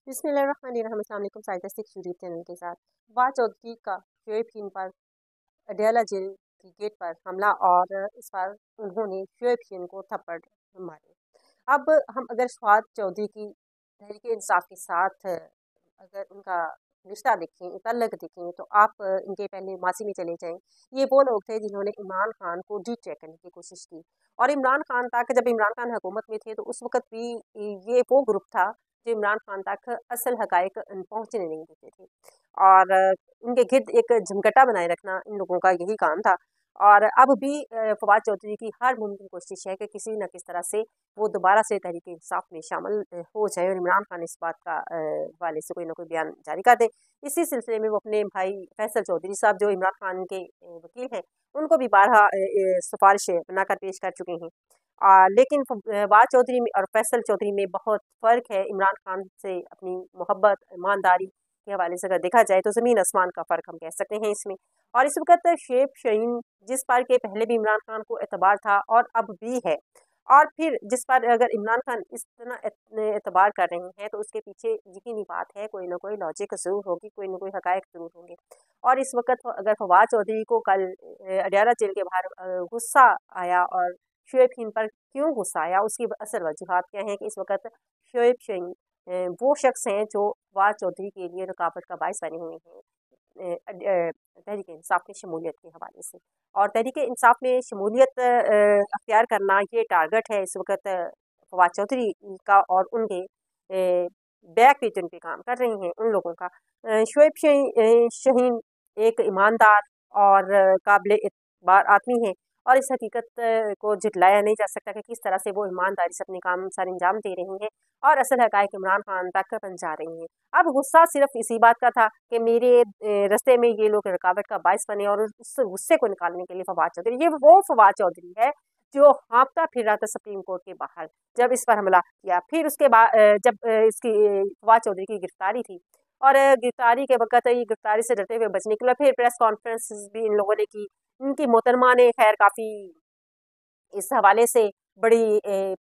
बिस्मिल्लाहिर्रहमानिर्रहीम। अस्सलाम वालेकुम। साइदा सिक्स यूट्यूब चैनल के साथ फवाद चौधरी का शोएब शीन पर अडयाला जेल की गेट पर हमला और इस बार उन्होंने शोएब शीन को थप्पड़ मारे। अब हम अगर फवाद चौधरी की तहरीक इंसाफ के साथ अगर उनका रिश्ता देखें, तल्लक देखें, तो आप इनके पहले माजी में चले जाएं। ये वो लोग थे जिन्होंने इमरान खान को डिट्रैक करने की कोशिश की, और इमरान खान तक जब इमरान खान हुकूमत में थे तो उस वक्त भी ये वो ग्रुप था जो इमरान खान तक असल हकायक पहुंचने नहीं देते थे, और इनके गिर्द एक झमकटा बनाए रखना इन लोगों का यही काम था। और अब भी फवाद चौधरी की हर मुमकिन कोशिश है कि किसी न किस तरह से वो दोबारा से तहरीक इंसाफ में शामिल हो जाए और इमरान खान इस बात का हवाले से कोई ना कोई बयान जारी कर दे। इसी सिलसिले में वो अपने भाई फैसल चौधरी साहब जो इमरान खान के वकील हैं, उनको भी बारहा सिफारिश बनाकर पेश कर चुके हैं। लेकिन फवाद चौधरी में और फैसल चौधरी में बहुत फ़र्क है। इमरान खान से अपनी मोहब्बत, ईमानदारी के हवाले से अगर देखा जाए तो ज़मीन आसमान का फ़र्क हम कह सकते हैं इसमें। और इस वक्त शोएब शीन जिस पर के पहले भी इमरान खान को एतबार था और अब भी है, और फिर जिस पर अगर इमरान खान इस तरह एतबार कर रहे हैं तो उसके पीछे यकीनी बात है कोई ना कोई लॉजिक ज़रूर होगी, कोई ना कोई हकायक ज़रूर होंगे। और इस वक्त अगर फवाद चौधरी को कल अडयाला जेल के बाहर गुस्सा आया, और शोएब शीन पर क्यों गुस्सा आया, उसकी असल वजूहात क्या हैं कि इस वक्त शोएब शीन वो शख्स हैं जो फवाद चौधरी के लिए रुकावट का बायस बने हुए हैं तहरीक इंसाफ की शमूलियत के हवाले से। और तहरीक इंसाफ में शमूलियत अख्तियार करना ये टारगेट है इस वक्त फवाद चौधरी का और उनके बैक पे जिन पे काम कर रही हैं उन लोगों का। शोएब शाहीन एक ईमानदार और काबिल एतबार आदमी है, और इस हकीकत को झुटलाया नहीं जा सकता कि किस तरह से वो ईमानदारी से अपने काम सर अंजाम दे रही हैं और असल हकायक इमरान खान तक पहुंचा रही हैं। अब गुस्सा सिर्फ इसी बात का था कि मेरे रास्ते में ये लोग रुकावट का बायस बने, और उस गुस्से को निकालने के लिए फवाद चौधरी, ये वो फवाद चौधरी है जो हाँफता फिर रहा था सुप्रीम कोर्ट के बाहर जब इस पर हमला किया। फिर उसके बाद जब इसकी फवाद चौधरी की गिरफ्तारी थी, और गिरफ्तारी के वक्त ये गिरफ्तारी से डरते हुए बच निकला। फिर प्रेस कॉन्फ्रेंस भी इन लोगों ने की। इनकी मोहतरमा ने खैर काफ़ी इस हवाले से बड़ी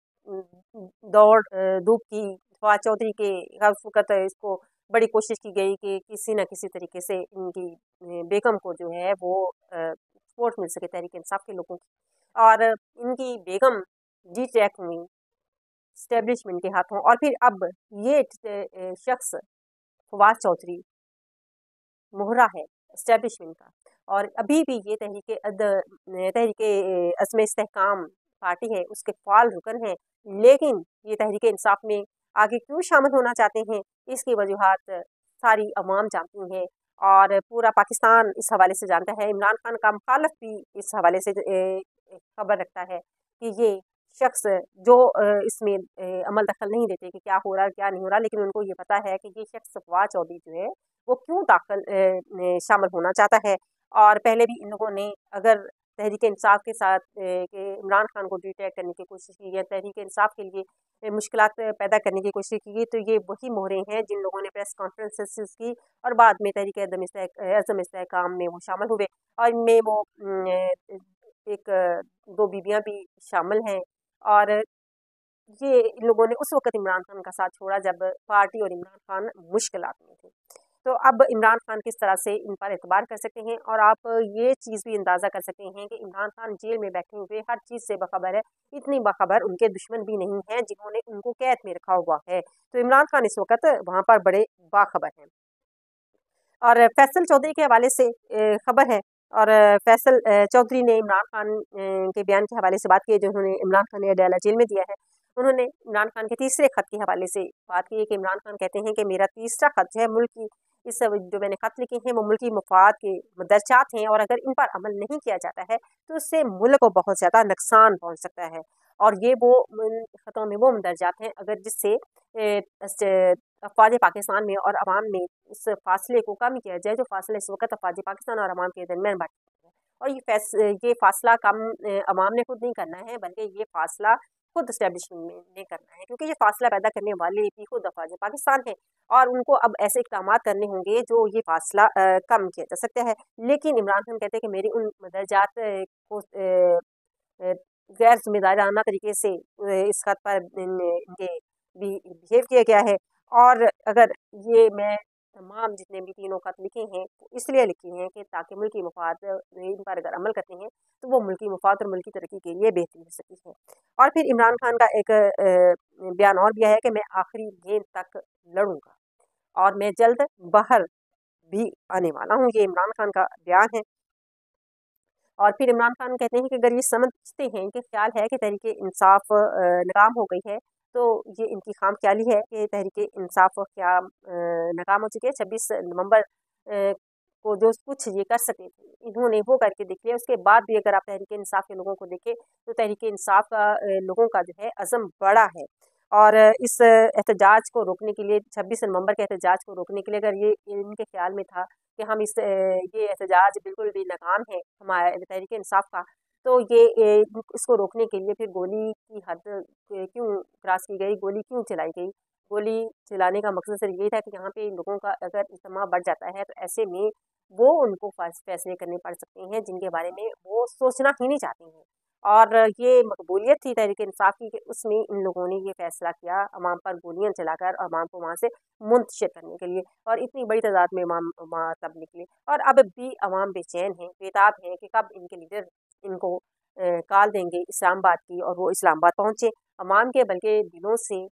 दौड़ धूप की फवाद चौधरी के हर वक्त इसको बड़ी कोशिश की गई कि किसी न किसी तरीके से इनकी बेगम को जो है वो सपोर्ट मिल सके तहरीक इंसाफ के लोगों की, और इनकी बेगम जी ट्रैक हुई स्टैब्लिशमेंट के हाथों। और फिर अब ये शख्स फवाद चौधरी मोहरा है इस्टेब्लिशमेंट का, और अभी भी ये तहरीक अज़्म इस्तेहकाम पार्टी है उसके फ़ाल रुकन हैं। लेकिन ये तहरीक इंसाफ में आगे क्यों शामिल होना चाहते हैं, इसकी वजूहात सारी अवाम जानती हैं और पूरा पाकिस्तान इस हवाले से जानता है। इमरान खान का मुखालफ भी इस हवाले से खबर रखता है कि ये शख्स जो इसमें अमल दखल नहीं देते कि क्या हो रहा है क्या नहीं हो रहा, लेकिन उनको ये पता है कि ये शख्स फवाद चौधरी जो है वो क्यों दाखिल शामिल होना चाहता है। और पहले भी इन लोगों ने अगर तहरीक इंसाफ के साथ के इमरान खान को डिटेक्ट करने की कोशिश की या तहरीक इंसाफ के लिए मुश्किलात पैदा करने की कोशिश की, तो ये वही मोहरे हैं जिन लोगों ने प्रेस कॉन्फ्रेंसेस की और बाद में तहरीक अज़्म इस्तेहकाम में वो शामिल हुए। और इनमें वो एक दो बीबियाँ भी शामिल हैं, और ये इन लोगों ने उस वक्त इमरान खान का साथ छोड़ा जब पार्टी और इमरान खान मुश्किलात में थे। तो अब इमरान खान किस तरह से इन पर एतबार कर सकते हैं, और आप ये चीज़ भी अंदाज़ा कर सकते हैं कि इमरान खान जेल में बैठे हुए हर चीज़ से बाखबर है। इतनी बाखबर उनके दुश्मन भी नहीं हैं जिन्होंने उनको कैद में रखा हुआ है। तो इमरान खान इस वक्त वहाँ पर बड़े बाखबर हैं। और फैसल चौधरी के हवाले से खबर है, और फैसल चौधरी ने इमरान खान के बयान के हवाले से बात की है जो उन्होंने इमरान खान ने अडयाला जेल में दिया है। उन्होंने इमरान खान के तीसरे खत के हवाले से बात की है कि इमरान खान कहते हैं कि मेरा तीसरा खत जो है मुल्क की इस जो मैंने खत लिखे हैं वो मुल्की मफाद के दर्जात हैं, और अगर इन पर अमल नहीं किया जाता है तो उससे मुल्क को बहुत ज़्यादा नुकसान पहुँच सकता है। और ये वो खतों में वो दर्जात हैं अगर जिससे अफवाज पाकिस्तान में और अवाम में इस फासले को कम किया जाए, जो फासला इस वक्त अफवाज पाकिस्तान और अवाम के दरमियान बढ़ है। और ये फासला कम अवाम ने खुद नहीं करना है, बल्कि ये फासला खुद इस्टेब्लिशमेंट ने करना है, क्योंकि ये फासला पैदा करने वाले भी खुद अफवाज पाकिस्तान है, और उनको अब ऐसे इक़दाम करने होंगे जो ये फासला कम किया जा सकता है। लेकिन इमरान खान कहते हैं कि मेरी उन दर्जात को गैर जिम्मेदाराना तरीके से इस खत पर इनके बिहेव किया गया है, اور اگر یہ میں تمام جتنے بھی تینوں خط لکھے ہیں وہ اس لیے لکھے ہیں کہ تاکہ ملکی مفاد ان پر اگر عمل کرتے ہیں تو وہ ملکی مفاد اور ملکی ترقی کے لیے بہتری ہو سکتی ہے۔ اور پھر عمران خان کا ایک بیان اور بھی ہے کہ میں آخری گیند تک لڑوں گا اور میں جلد باہر بھی آنے والا ہوں۔ یہ عمران خان کا بیان ہے۔ اور پھر عمران خان کہتے ہیں کہ اگر یہ سمجھتے ہیں کہ خیال ہے کہ تحریک انصاف ناکام ہو گئی ہے تو یہ ان کی خام خیالی ہے کہ تحریک انصاف کیا ناکام ہو چکی ہے۔ 26 نومبر کو جو کچھ یہ کر سکے تھے انہوں نے وہ کر کے دیکھ لیا۔ اس کے بعد بھی اگر آپ تحریک انصاف کے لوگوں کو دیکھیں تو تحریک انصاف کا لوگوں کا جو ہے عزم بڑا ہے، اور اس احتجاج کو روکنے کے لیے 26 نومبر کے احتجاج کو روکنے کے لیے اگر یہ ان کے خیال میں تھا کہ ہم یہ احتجاج بالکل بھی ناکام ہے ہمارے تحریک انصاف کا، تو یہ اس کو روکنے کے لیے پھر گولی کی حد کیوں کراس کی گئی، گولی کیوں چلائی گئی؟ گولی چلانے کا مقصد صرف یہ تھا کہ یہاں پہ لوگوں کا اگر اجتماع بڑھ جاتا ہے تو ایسے میں وہ ان کو فیصلے کرنے پڑ سکتے ہیں جن کے بارے میں وہ سوچنا ہی نہیں چاہتے ہیں۔ اور یہ مقبولیت تھی تحریک انصاف کی کہ اس میں ان لوگوں نے یہ فیصلہ کیا عوام پر گولیاں چلا کر عوام کو وہاں سے منتشر کرنے کے لیے، اور اتنی بڑی تعداد میں عوام تب نکلے، اور اب بھی عوام بے چین ہیں، بےتاب ہیں کہ کب ان کے لیڈر ان کو کال دیں گے اسلام آباد کی اور وہ اسلام آباد پہنچے۔ عوام کے بلکہ دلوں سے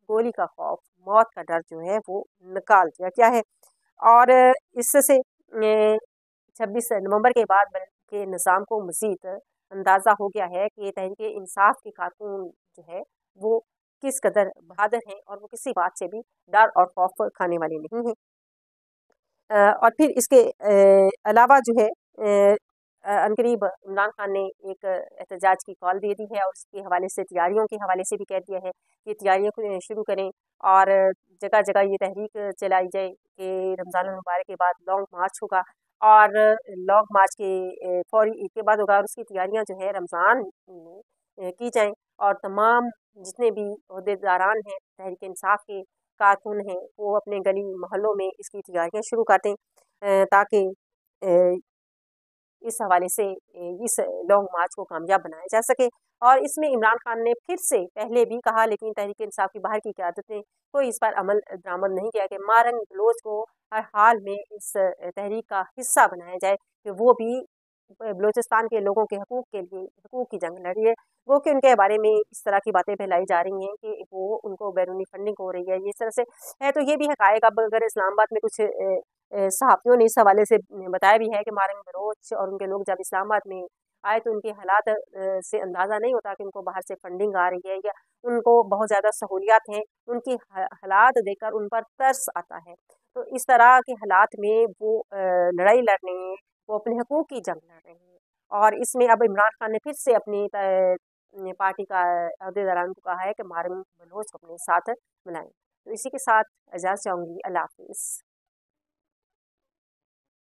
گولی کا خوف، موت کا ڈر جو ہے وہ نکال دیا گیا ہے۔ اور اس سے 26 نومبر کے بعد بلکہ نظام کو مزید اندازہ ہو گیا ہے کہ تحریک انصاف کے کارکن جو ہے وہ کس قدر بہادر ہیں اور وہ کسی بات سے بھی ڈر اور خوف کھانے والے نہیں ہیں۔ اور پھر اس کے علاوہ جو ہے عنقریب عمران خان نے ایک احتجاج کی کال دے دی ہے، اور اس کے حوالے سے تیاریوں کے حوالے سے بھی کہہ دیا ہے کہ تیاریوں کو شروع کریں اور جگہ جگہ یہ تحریک چلائی جائے کہ رمضان المبارک کے بعد لانگ مارچ ہوگا، اور لانگ مارچ کے فوری کے بعد ہوگا، اور اس کی تیاریاں جو ہے رمضان میں کی جائیں، اور تمام جتنے بھی عہدیداران ہیں تحریک انصاف کے کارکن ہیں وہ اپنے گلی محلوں میں اس کی تیاریاں شروع کر دیں تاکہ اس حوالے سے اس لانگ مارچ کو کامیاب بنایا جا سکے۔ اور اس میں عمران خان نے پھر سے پہلے بھی کہا لیکن تحریک انصاف کی باہر کی قیادت نے کوئی اس پر عمل درآمد نہیں کیا کہ مارنگ بلوچ کو ہر حال میں اس تحریک کا حصہ بنایا جائے کہ وہ بھی بلوچستان کے لوگوں کے حقوق کے لیے حقوق کی جنگ لڑی ہے، وہ کہ ان کے بارے میں اس طرح کی باتیں پھیلائی جا رہی ہیں کہ وہ ان کو بیرونی فنڈنگ ہو رہی ہے، یہ اس طرح سے ہے۔ تو یہ بھی حقائق اب اگر اسلام آباد میں کچھ صحافیوں نے اس حوالے سے بتایا بھی ہے کہ مارنگ بلوچ اور ان کے لوگ جب اسلام آباد میں آئے تو ان کے حالات سے اندازہ نہیں ہوتا کہ ان کو باہر سے فنڈنگ آ رہی ہے یا ان کو بہت زیادہ سہولیات ہیں، ان کی حالات دیکھ کر ان پر ترس آتا ہے۔ تو اس طرح کے حالات میں وہ لڑائی لڑ رہے ہیں، وہ اپنے حقوق کی جنگ لڑ رہے ہیں، اور اس میں اب عمران خان نے پھر سے اپنی پارٹی کا عہدیداران کو کہا ہے کہ مارنگ بلوچ کو اپنے ساتھ ملائیں۔ تو اسی کے ساتھ اجازت چاہوں گی، اللہ حافظ۔